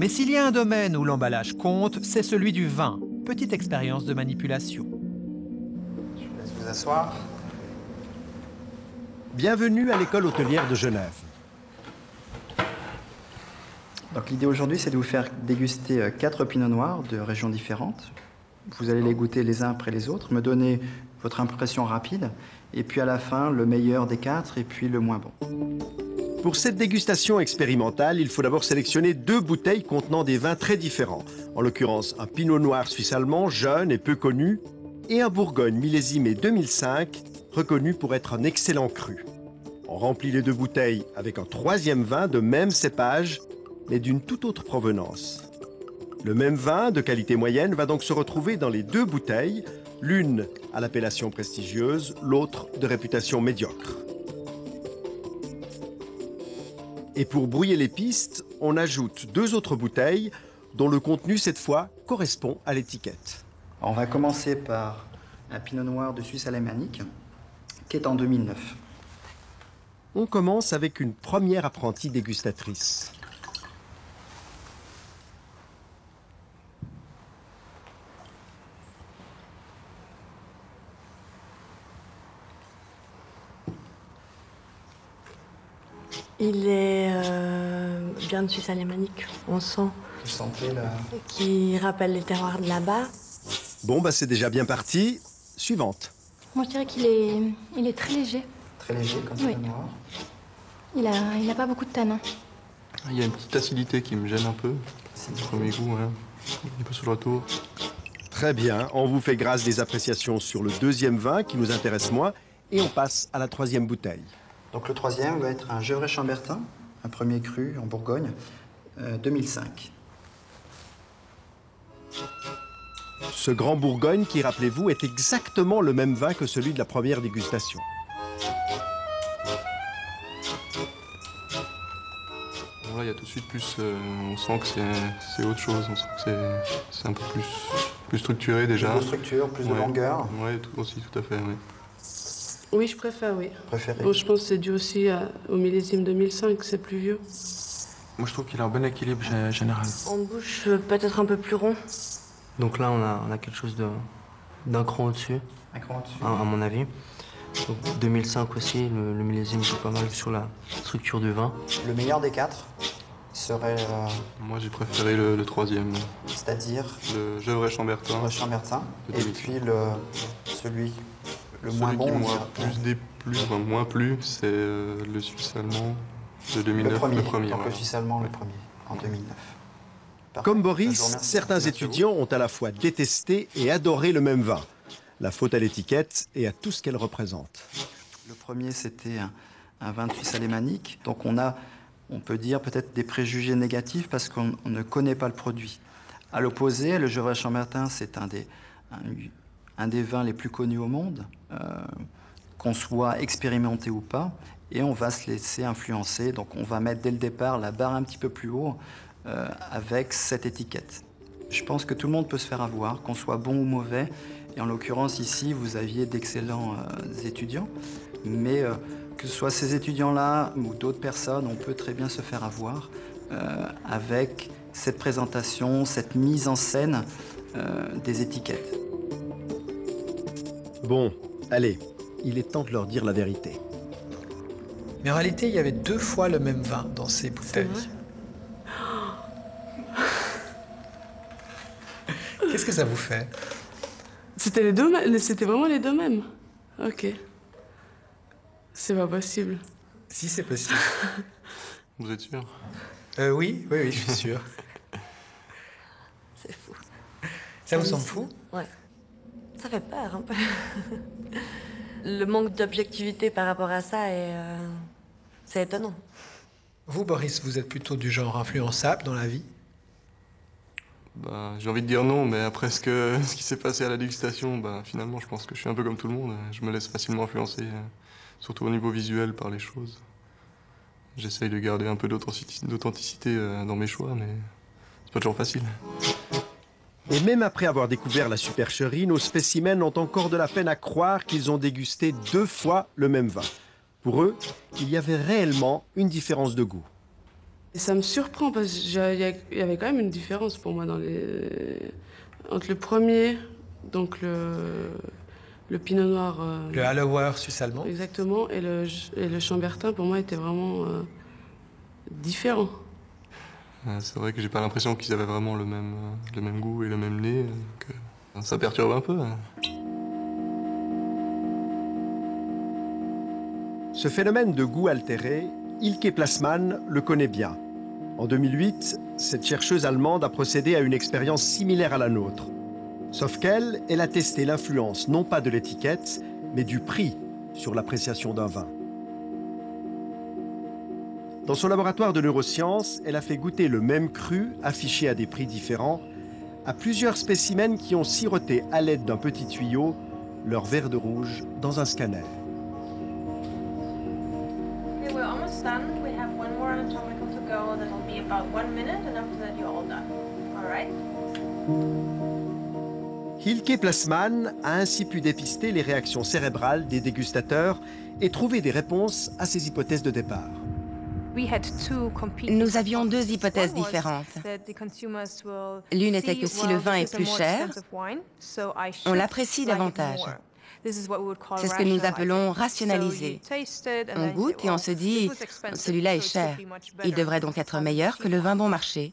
Mais s'il y a un domaine où l'emballage compte, c'est celui du vin. Petite expérience de manipulation. Je vous laisse vous asseoir. Bienvenue à l'école hôtelière de Genève. Donc l'idée aujourd'hui, c'est de vous faire déguster 4 pinots noirs de régions différentes. Vous allez les goûter les uns après les autres, me donner votre impression rapide, et puis à la fin, le meilleur des 4 et puis le moins bon. Pour cette dégustation expérimentale, il faut d'abord sélectionner 2 bouteilles contenant des vins très différents. En l'occurrence, un pinot noir suisse-allemand, jeune et peu connu, et un bourgogne millésimé 2005, reconnu pour être un excellent cru. On remplit les 2 bouteilles avec un 3e vin de même cépage, mais d'une toute autre provenance. Le même vin, de qualité moyenne, va donc se retrouver dans les 2 bouteilles, l'une à l'appellation prestigieuse, l'autre de réputation médiocre. Et pour brouiller les pistes, on ajoute 2 autres bouteilles, dont le contenu, cette fois, correspond à l'étiquette. On va commencer par un pinot noir de Suisse alémanique, qui est en 2009. On commence avec une première apprentie dégustatrice. Il est bien de Suisse alémanique, on sent. Vous sentez là? Qui rappelle les terroirs de là-bas. Bon, bah c'est déjà bien parti. Suivante. Moi, je dirais qu'il est très léger. Très léger comme Oui. pinot noir. Il a pas beaucoup de tanin. Il y a une petite acidité qui me gêne un peu. Acidité. Premier goût, hein. Un peu sur le retour. Très bien, on vous fait grâce des appréciations sur le 2e vin qui nous intéresse moins et on passe à la 3e bouteille. Donc le 3e va être un Gevrey-Chambertin, un premier cru en Bourgogne, 2005. Ce grand Bourgogne qui, rappelez-vous, est exactement le même vin que celui de la première dégustation. Bon, là, il y a tout de suite plus... on sent que c'est autre chose. On sent que c'est un peu plus structuré déjà. Plus de structure, plus de longueur. Oui, aussi, tout à fait, oui. Oui, je préfère, oui. Préféré. Bon, je pense que c'est dû aussi au millésime 2005, c'est plus vieux. Moi, je trouve qu'il a un bon équilibre général. En bouche, peut-être un peu plus rond. Donc là, on a quelque chose d'un cran au-dessus, Un cran au-dessus. à mon avis. Donc 2005 aussi, le millésime joue pas mal sur la structure du vin. Le meilleur des 4 serait, Moi, j'ai préféré le 3e. c'est-à-dire Le Gevrey-Chambertin. le Chambertin, De et 2005. puis le moins Celui bon. qui on moi dira. plus déplu, enfin moins plu, c'est le Suisse-Allemand de 2009. Le premier, donc voilà. le Suisse allemand, le premier, en 2009. Parfait. Comme Je vous Boris, remercie. certains Merci à étudiants ont à la fois détesté et adoré le même vin. La faute à l'étiquette et à tout ce qu'elle représente. vous. Le premier, c'était un vin de Suisse alémanique. Donc on peut dire peut-être des préjugés négatifs parce qu'on ne connaît pas le produit. À l'opposé, le Gevrey-Chambertin, c'est un des vins les plus connus au monde, qu'on soit expérimenté ou pas, et on va se laisser influencer. Donc on va mettre dès le départ la barre un petit peu plus haut avec cette étiquette. Je pense que tout le monde peut se faire avoir, qu'on soit bon ou mauvais. Et en l'occurrence ici, vous aviez d'excellents étudiants, mais que ce soit ces étudiants-là ou d'autres personnes, on peut très bien se faire avoir avec cette présentation, cette mise en scène des étiquettes. Bon, allez, il est temps de leur dire la vérité. Mais en réalité, il y avait 2 fois le même vin dans ces bouteilles. vrai Qu'est-ce que ça vous fait? C'était c'était vraiment les 2 mêmes. Ok. C'est pas possible. Si, c'est possible. Vous êtes sûr? Oui, je suis sûr. C'est fou. Ça vous semble fou? Ouais. Ça fait peur un peu. Le manque d'objectivité par rapport à ça c'est étonnant. Vous, Boris, vous êtes plutôt du genre influençable dans la vie? Bah, j'ai envie de dire non, mais après ce qui s'est passé à la dégustation, bah, finalement, je pense que je suis un peu comme tout le monde. Je me laisse facilement influencer, surtout au niveau visuel, par les choses. J'essaye de garder un peu d'authenticité dans mes choix, mais c'est pas toujours facile. Et même après avoir découvert la supercherie, nos spécimens ont encore de la peine à croire qu'ils ont dégusté 2 fois le même vin. Pour eux, il y avait réellement une différence de goût. Et ça me surprend parce qu'il y avait quand même une différence pour moi entre le premier, donc le pinot noir. Le Hallower suisse-allemand. Exactement, et le chambertin pour moi était vraiment différent. C'est vrai que j'ai pas l'impression qu'ils avaient vraiment le même goût et le même nez. Donc, ça perturbe un peu. Ce phénomène de goût altéré, Ilke Plasman le connaît bien. En 2008, cette chercheuse allemande a procédé à une expérience similaire à la nôtre. Sauf qu'elle, elle a testé l'influence non pas de l'étiquette, mais du prix sur l'appréciation d'un vin. Dans son laboratoire de neurosciences, elle a fait goûter le même cru, affiché à des prix différents, à plusieurs spécimens qui ont siroté à l'aide d'un petit tuyau leur verre de rouge dans un scanner. Okay, we're almost done. We have one more anatomical to go. That'll be about 1 minute, and after that you're all done. All right? Ilke Plasman a ainsi pu dépister les réactions cérébrales des dégustateurs et trouver des réponses à ces hypothèses de départ. Nous avions deux hypothèses différentes. L'une était que si le vin est plus cher, on l'apprécie davantage. C'est ce que nous appelons rationaliser. On goûte et on se dit « celui-là est cher, il devrait donc être meilleur que le vin bon marché ».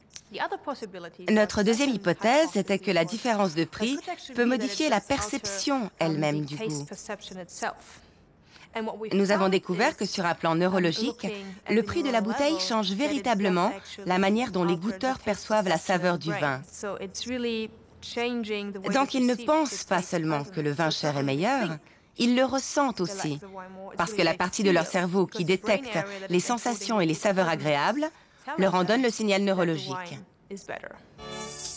Notre deuxième hypothèse était que la différence de prix peut modifier la perception elle-même du goût. Nous avons découvert que sur un plan neurologique, le prix de la bouteille change véritablement la manière dont les goûteurs perçoivent la saveur du vin. Donc ils ne pensent pas seulement que le vin cher est meilleur, ils le ressentent aussi, parce que la partie de leur cerveau qui détecte les sensations et les saveurs agréables leur en donne le signal neurologique.